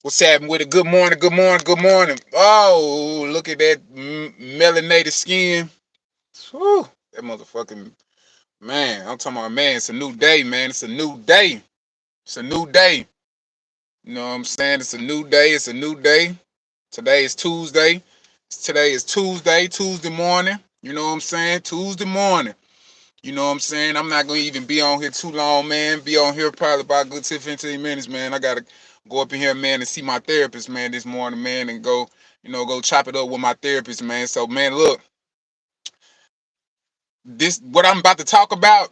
What's happening with it? Good morning, good morning, good morning. Oh, look at that melanated skin. Whew, that motherfucking man. I'm talking about man. It's a new day, man. It's a new day. It's a new day. You know what I'm saying? It's a new day. It's a new day. Today is Tuesday. Today is Tuesday morning. You know what I'm saying? Tuesday morning. You know what I'm saying? I'm not gonna even be on here too long, man. Be on here probably about a good 10, 15 minutes, man. I gotta go up in here, man, and see my therapist, man, this morning, man, and go, go chop it up with my therapist, man. So, man, look, this what I'm about to talk about.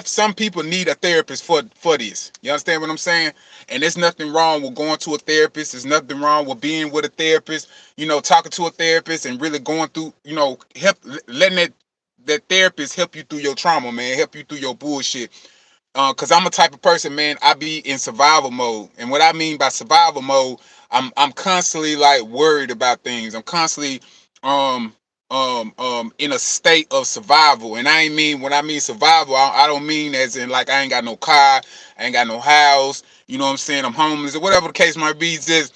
Some people need a therapist for this. You understand what I'm saying? And there's nothing wrong with going to a therapist. There's nothing wrong with being with a therapist. Talking to a therapist and really going through, help letting that therapist help you through your trauma, man. Help you through your bullshit. Cause I'm a type of person, man. I be in survival mode, and what I mean by survival mode, I'm constantly like worried about things. I'm constantly um in a state of survival, and I ain't mean when I mean survival, I don't mean as in like I ain't got no car, I ain't got no house. You know what I'm saying? I'm homeless or whatever the case might be. It's just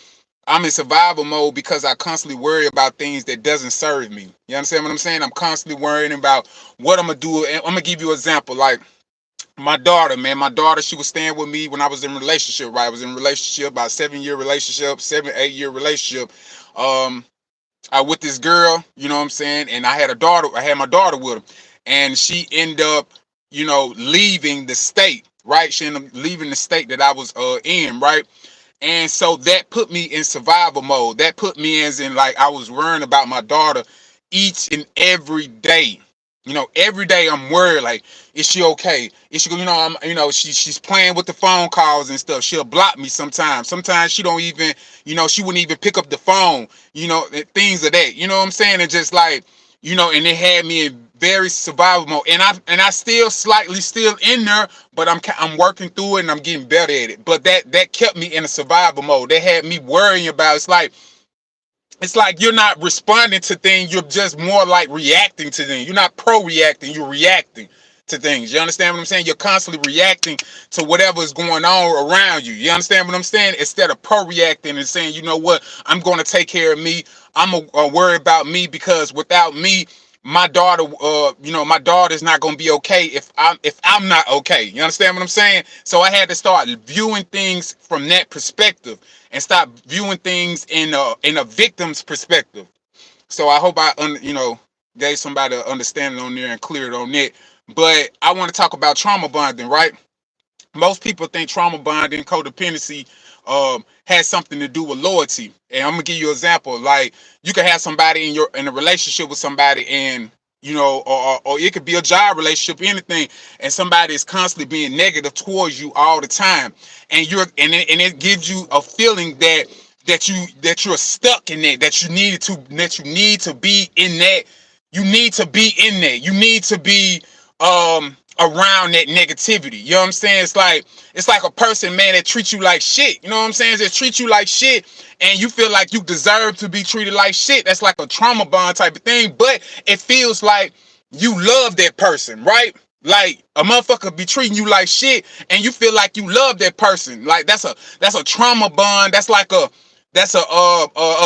I'm in survival mode because I constantly worry about things that doesn't serve me. You understand what I'm saying? I'm constantly worrying about what I'm gonna do. And I'm gonna give you an example, like my daughter, man. My daughter, she was staying with me when I was in a relationship, right? I was in a relationship, about 7 year relationship, 7, 8 year relationship. Um, I with this girl, you know what I'm saying? And I had a daughter, I had my daughter with her. And she ended up, leaving the state, right? She ended up leaving the state that I was in, right? And so that put me in survival mode. That put me as in like I was worrying about my daughter each and every day. Every day I'm worried, like, is she okay? Is she, she's playing with the phone calls and stuff. She'll block me sometimes. Sometimes she don't even, she wouldn't even pick up the phone, things of that. You know what I'm saying? And just like, and it had me in very survival mode. And I still slightly still in there, but I'm working through it and I'm getting better at it. But that kept me in a survival mode. That had me worrying about, it's like you're not responding to things, you're just more like reacting to things. You're not pro-reacting, you're reacting to things. You understand what I'm saying? You're constantly reacting to whatever is going on around you. You understand what I'm saying? Instead of pro-reacting and saying, you know what, I'm going to take care of me. I'm going to worry about me, because without me, my daughter, my daughter's not gonna be okay if I'm not okay. You understand what I'm saying? So I had to start viewing things from that perspective and stop viewing things in a victim's perspective. So I hope gave somebody an understanding on there and cleared on that. But I want to talk about trauma bonding, right? Most people think trauma bonding, codependency, has something to do with loyalty. And I'm gonna give you an example. Like, you can have somebody in a relationship with somebody, and or it could be a job relationship, anything, and somebody is constantly being negative towards you all the time, and it gives you a feeling that you're stuck in that you need to be in that. You need to be in there. You need to be around that negativity. You know what I'm saying? It's like a person, man, that treats you like shit. You know what I'm saying? Just treat you like shit, and you feel like you deserve to be treated like shit. That's like a trauma bond type of thing, but it feels like you love that person, right? Like, a motherfucker be treating you like shit, and you feel like you love that person. Like, that's a trauma bond. That's a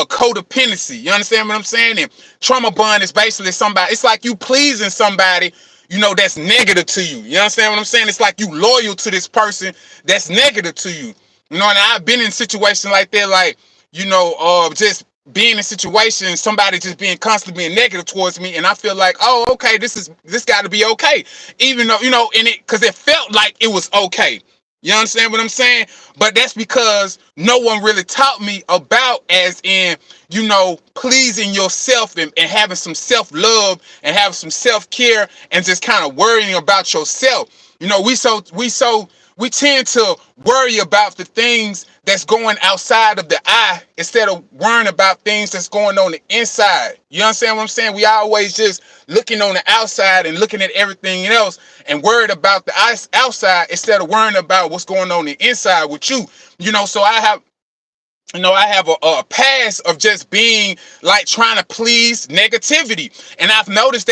codependency. You understand what I'm saying? And trauma bond is basically somebody. It's like you pleasing somebody, that's negative to you. You understand what I'm saying? It's like you loyal to this person that's negative to you. And I've been in situations like that, like, just being in situations, somebody just being constantly being negative towards me, and I feel like, oh, okay, this got to be okay, even though, and because it felt like it was okay. You understand what I'm saying? But that's because no one really taught me about, as in, pleasing yourself, and having some self-love and having some self-care, and just kind of worrying about yourself. We tend to worry about the things that's going outside of the eye instead of worrying about things that's going on the inside. You understand what I'm saying? We always just looking on the outside and looking at everything else and worried about the outside instead of worrying about what's going on the inside with you. So I have a past of just being like trying to please negativity, and I've noticed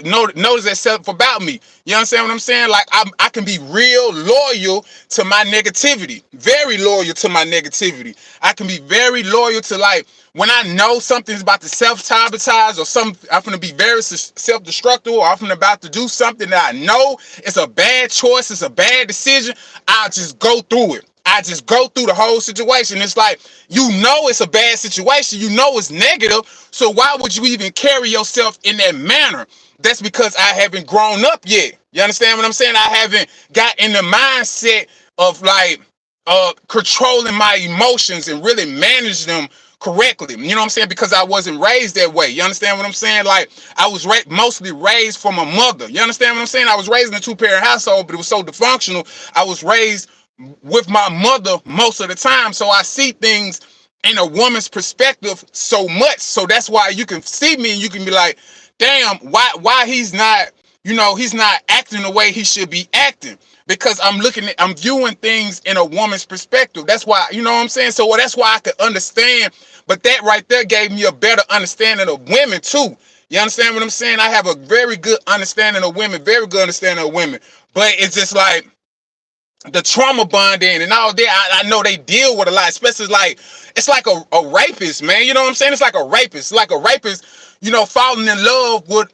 noticed that stuff about me. You understand what I'm saying? Like I can be real loyal to my negativity, very loyal to my negativity. I can be very loyal to, like, when I know something's about to self-sabotage, or I'm gonna be very self-destructive, or I'm about to do something that I know it's a bad choice, it's a bad decision, I'll just go through it. I just go through the whole situation. It's like, it's a bad situation. It's negative. So why would you even carry yourself in that manner? That's because I haven't grown up yet. You understand what I'm saying? I haven't got in the mindset of, like, controlling my emotions and really manage them correctly. You know what I'm saying? Because I wasn't raised that way. You understand what I'm saying? Like, I was mostly raised from a mother. You understand what I'm saying? I was raised in a two-parent household, but it was so dysfunctional. I was raised with my mother most of the time, so I see things in a woman's perspective so much. So that's why you can see me and you can be like, damn, why he's not, he's not acting the way he should be acting, because I'm viewing things in a woman's perspective. That's why, you know what I'm saying? So that's why I could understand. But that right there gave me a better understanding of women too. You understand what I'm saying? I have a very good understanding of women, very good understanding of women. But it's just like the trauma bonding and all that. I know they deal with a lot, especially like, it's like a rapist, man. You know what I'm saying? It's like a rapist. It's like a rapist, falling in love with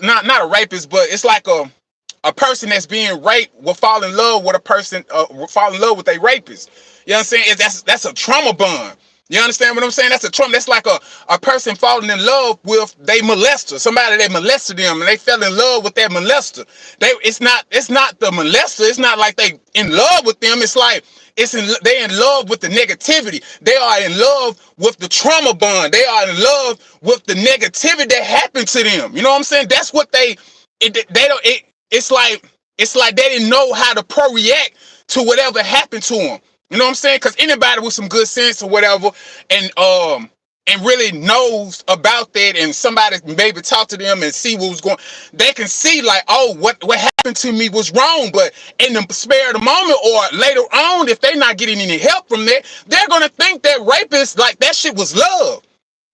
not a rapist, but it's like a person that's being raped will fall in love with a person, will fall in love with a rapist. You know what I'm saying? That's a trauma bond. You understand what I'm saying? That's a trauma. That's like a person falling in love with they molester, somebody that molested them, and they fell in love with that molester. It's not the molester. It's not like they in love with them. It's like they in love with the negativity. They are in love with the trauma bond. They are in love with the negativity that happened to them. You know what I'm saying? That's what it's like they didn't know how to pro-react to whatever happened to them. You know what I'm saying? Because anybody with some good sense or whatever, and really knows about that, and somebody maybe talk to them and see what was going, they can see like, oh, what happened to me was wrong. But in the spare of the moment, or later on, if they're not getting any help from that, they're gonna think that rapist, like, that shit was love.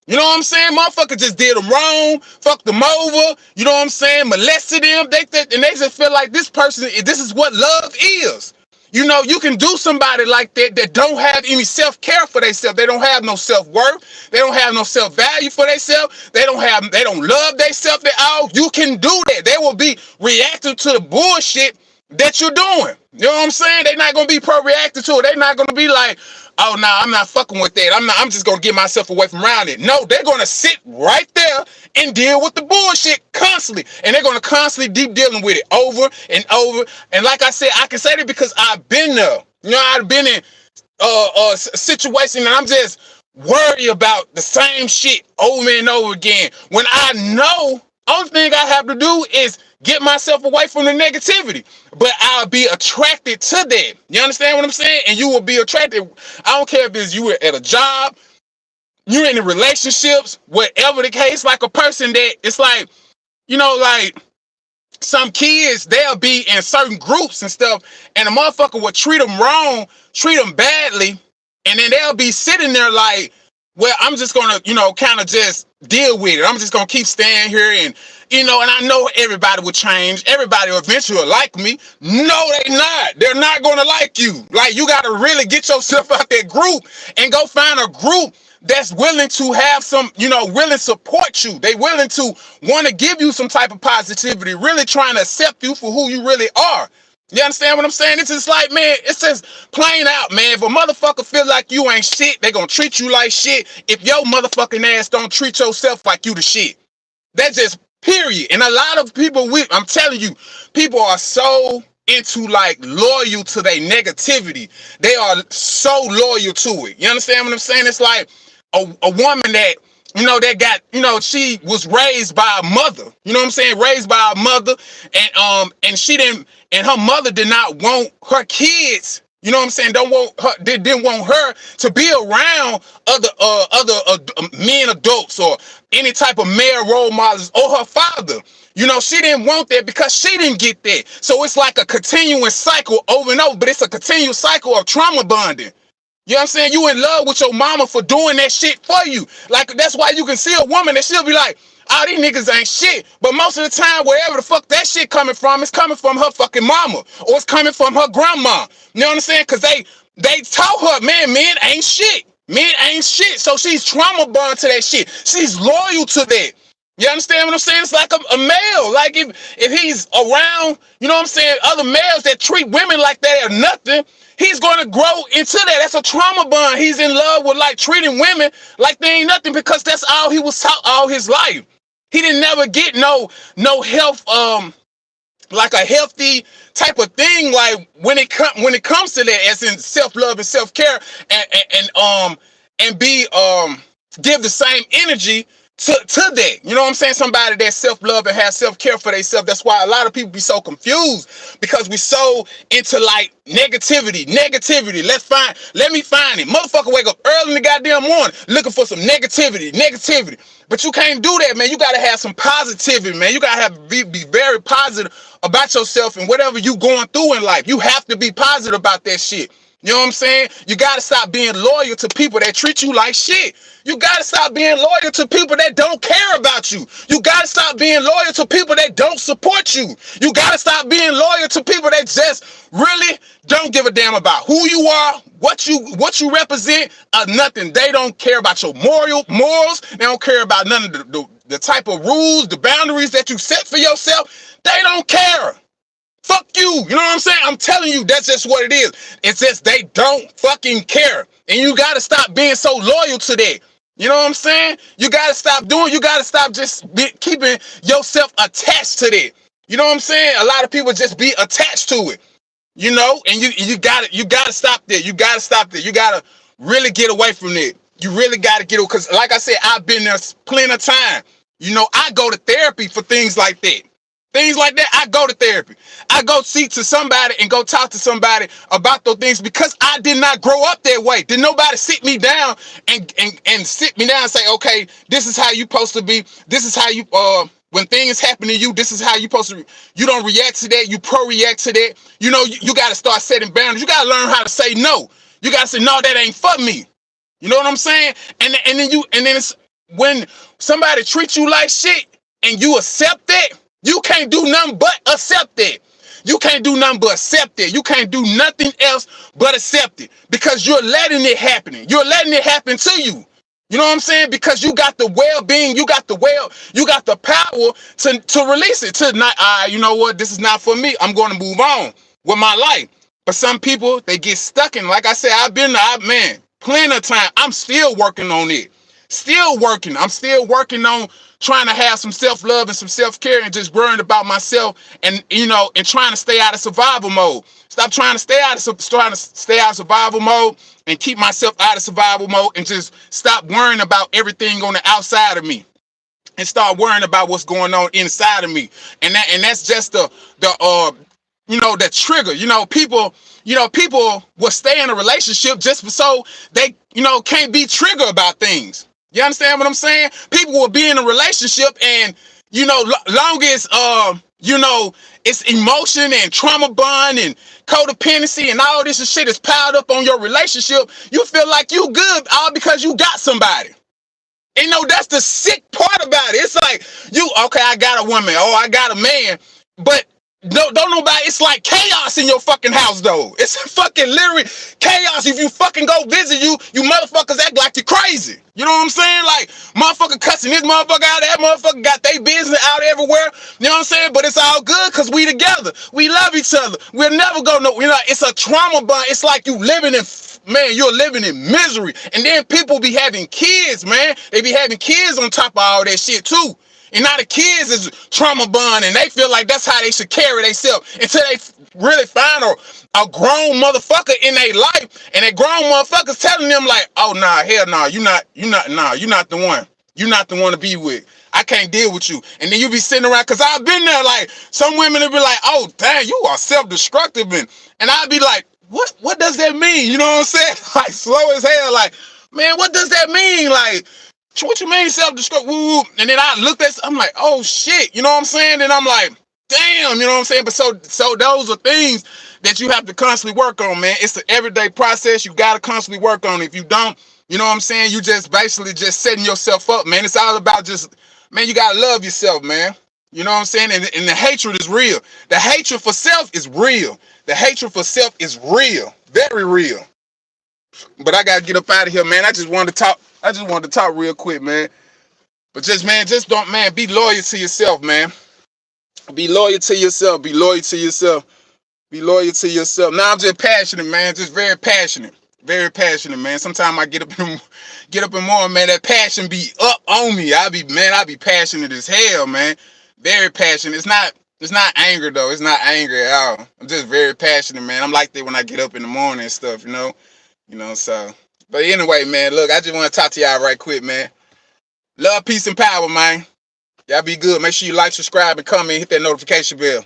You know what I'm saying? Motherfucker just did them wrong, fucked them over, you know what I'm saying, molested them. And they just feel like this is what love is. You can do somebody like that don't have any self-care for themselves. They don't have no self-worth. They don't have no self-value for themselves. They don't love themselves at all. You can do that. They will be reactive to the bullshit that you're doing. You know what I'm saying? They're not going to be pro-reactive to it. They're not going to be like, oh, no, I'm not fucking with that. I'm just going to get myself away from around it. No, they're going to sit right there and deal with the bullshit constantly. And they're going to constantly deep dealing with it over and over. And like I said, I can say that because I've been there. I've been in a situation, and I'm just worried about the same shit over and over again. When I know, only thing I have to do is get myself away from the negativity. But I'll be attracted to that. You understand what I'm saying? And you will be attracted. I don't care if it's you at a job, you're in the relationships, whatever the case, like a person that it's like, like some kids, they'll be in certain groups and stuff, and a motherfucker will treat them wrong, treat them badly, and then they'll be sitting there like, well, I'm just gonna, kind of just deal with it. I'm just gonna keep staying here, and and I know everybody will change. Everybody will eventually like me. No, they not. They're not gonna like you. Like, you gotta really get yourself out that group and go find a group that's willing to have some, willing to support you. They willing to want to give you some type of positivity, really trying to accept you for who you really are. You understand what I'm saying? It's just like, man, it's just plain out, man. If a motherfucker feel like you ain't shit, they gonna treat you like shit. If your motherfucking ass don't treat yourself like you the shit. That's just period. And a lot of people, I'm telling you, people are so into, like, loyal to their negativity. They are so loyal to it. You understand what I'm saying? It's like a woman that, that got, she was raised by a mother. You know what I'm saying? Raised by a mother, and she didn't, and her mother did not want her kids. You know what I'm saying? Didn't want her to be around other men, adults, or any type of male role models, or her father. She didn't want that because she didn't get that. So it's like a continuous cycle over and over, but it's a continuous cycle of trauma bonding. You know what I'm saying? You in love with your mama for doing that shit for you. Like, that's why you can see a woman and she'll be like, oh, these niggas ain't shit. But most of the time, wherever the fuck that shit coming from, it's coming from her fucking mama. Or it's coming from her grandma. You know what I'm saying? Because they taught her, man, men ain't shit. Men ain't shit. So she's trauma bond to that shit. She's loyal to that. You understand what I'm saying? It's like a male. Like if he's around, you know what I'm saying, other males that treat women like they are nothing, he's going to grow into that. That's a trauma bond. He's in love with like treating women like they ain't nothing because that's all he was taught all his life. He didn't never get no health, like a healthy type of thing, like when it comes to that, as in self-love and self-care, and be give the same energy to that. You know what I'm saying? Somebody that self-love and has self-care for themselves. That's why a lot of people be so confused, because we so into like negativity. Let me find it. Motherfucker wake up early in the goddamn morning looking for some negativity. But you can't do that, man. You gotta have some positivity, man. You gotta be very positive about yourself and whatever you going through in life. You have to be positive about that shit. You know what I'm saying? You gotta stop being loyal to people that treat you like shit. You gotta stop being loyal to people that don't care about you. You gotta stop being loyal to people that don't support you. You gotta stop being loyal to people that just really don't give a damn about who you are, what you represent, nothing. They don't care about your morals. They don't care about none of the type of rules, the boundaries that you set for yourself. They don't care. Fuck you. You know what I'm saying? I'm telling you, that's just what it is. It's just they don't fucking care. And you got to stop being so loyal to that. You know what I'm saying? You got to stop just keeping yourself attached to that. You know what I'm saying? A lot of people just be attached to it. You know? And you got to stop that. You got to stop that. You got to really get away from it. You really got to get away. Because like I said, I've been there plenty of time. You know, I go to therapy for things like that. Things like that, I go to therapy. I go speak to somebody and go talk to somebody about those things because I did not grow up that way. Did nobody sit me down and sit me down and say, okay, this is how you supposed to be. This is how you, when things happen to you, this is how you supposed to, you don't react to that. You pro-react to that. You know, you got to start setting boundaries. You got to learn how to say no. You got to say, no, that ain't for me. You know what I'm saying? And then it's when somebody treats you like shit and you accept that, you can't do nothing but accept it. You can't do nothing but accept it. You can't do nothing else but accept it because you're letting it happen. You're letting it happen to you. You know what I'm saying? Because you got the well-being, you got the power to release it. To not, you know what? This is not for me. I'm going to move on with my life. But some people, they get stuck in. Like I said, man, plenty of time. I'm still working on it. Still working. I'm still working on trying to have some self-love and some self-care and just worrying about myself and, you know, and trying to stay out of survival mode. Stop trying to stay out of survival mode and keep myself out of survival mode and just stop worrying about everything on the outside of me and start worrying about what's going on inside of me. And that's just the trigger. People will stay in a relationship just so they, can't be triggered about things. You understand what I'm saying? People will be in a relationship and, long as, it's emotion and trauma bond and codependency and all this shit is piled up on your relationship, you feel like you good all because you got somebody. And that's the sick part about it. It's like, I got a woman, I got a man, but don't nobody, it's like chaos in your fucking house though. It's fucking literally chaos. If you fucking go visit you motherfuckers act like you're crazy. You know what I'm saying? Like, motherfucker cussing this motherfucker out, that motherfucker got their business out everywhere. You know what I'm saying? But it's all good because we together. We love each other. We'll never go it's a trauma bond. It's like you're living in misery. And then people be having kids, man. They be having kids on top of all that shit too. And now the kids is trauma bond and they feel like that's how they should carry themselves until they really find a grown motherfucker in their life. And that grown motherfucker's telling them like, oh, nah, hell nah, you're not the one. You're not the one to be with. I can't deal with you. And then you be sitting around, because I've been there, like, some women will be like, oh, dang, you are self-destructive. And I'd be like, what does that mean? You know what I'm saying? Like, slow as hell. Like, man, what does that mean? Like, what you mean self-destruct? Woo. And then I looked at, I'm like, oh shit, you know what I'm saying? And I'm like, damn, you know what I'm saying? But so those are things that you have to constantly work on, man. It's an everyday process. You got to constantly work on it. If you don't, you know what I'm saying, you just basically just setting yourself up, man. It's all about just, man, you got to love yourself, man. You know what I'm saying? And the hatred is real. The hatred for self is real. The hatred for self is real. Very real. But I got to get up out of here, man. I just wanted to talk real quick, man. But just, man, just don't, man, be loyal to yourself, man. Be loyal to yourself. Be loyal to yourself. Be loyal to yourself. Now I'm just passionate, man. Just very passionate. Very passionate, man. Sometimes I get up in the morning, man. That passion be up on me. I be passionate as hell, man. Very passionate. It's not anger though. It's not anger at all. I'm just very passionate, man. I'm like that when I get up in the morning and stuff, you know. So. But anyway, man, look, I just want to talk to y'all right quick, man. Love, peace, and power, man. Y'all be good. Make sure you like, subscribe, and comment, hit that notification bell.